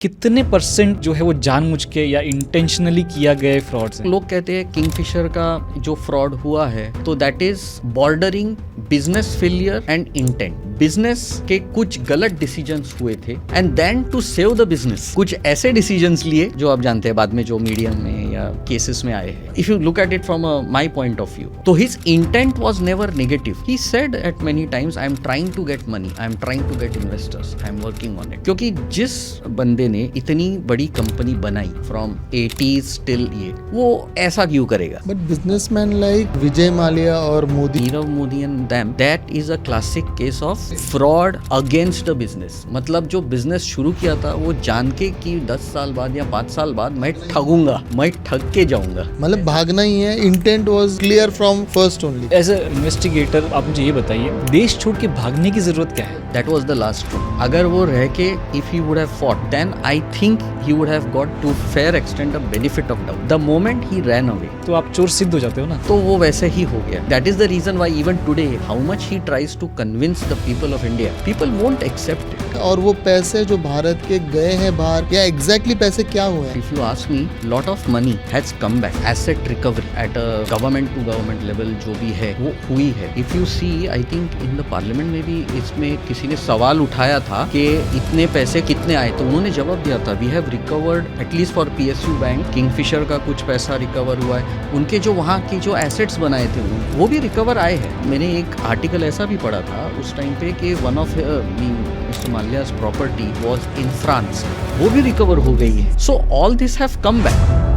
कितने परसेंट जो है वो जानबूझ के या इंटेंशनली किया गया फ्रॉड है? लोग कहते हैं किंगफिशर का जो फ्रॉड हुआ है तो that is bordering business failure and intent. Business के कुछ गलत डिसीजंस हुए थे and then to save the business कुछ ऐसे डिसीजंस लिए जो आप जानते हैं बाद में जो मीडिया में या केसेस में आए हैं। If you look at it from my point of view तो his intent was never negative. He said at many times I am trying to get money, I am trying to get investors, I am working on it. क्योंकि जिस बंदे ने इतनी बड़ी company बनाई from 80s till ये, वो ऐसा क्यों करेगा? But businessman like Vijay Mallya और Modi, Nirav Modi and them, that is a classic case of fraud against the business. मतलब जो बिजनेस शुरू किया था वो जान के कि 10 साल बाद या 5 साल बाद मैं ठगूंगा, मैं ठग के जाऊंगा। मतलब भागना ही है। Intent was clear from first only. As a investigator आप मुझे ये बताइए, देश छोड़ के भागने की जरूरत क्या है? That was the last straw. अगर वो रह के if he would have fought, then I think he would have got to fair extent a benefit of doubt. The moment he ran away, तो आप चोर सिद्ध हो जाते हो ना। तो वो वैसे ही हो गया। That is the reason why even today, how much he tries to convince the people of India, people won't accept it. और वो पैसे जो भारत के गए हैं बाहर, या एग्जैक्टली पैसे क्या हुए हैं? If you ask me, lot of money has come back. Asset recovery at a government to government level जो भी है वो हुई है। If you see, I think in the parliament में भी इसमें किसी ने सवाल उठाया था कि इतने पैसे कितने आए, तो उन्होंने जवाब दिया था we have recovered at least for PSU bank, Kingfisher का कुछ पैसा रिकवर हुआ है। उनके जो वहाँ की जो एसेट्स बनाए थे वो भी रिकवर आए हैं। मैंने एक आर्टिकल ऐसा भी पढ़ा था उस टाइम पे कि one of mister Mallya's property was in France, वो भी रिकवर हो गई है। So all this have come back.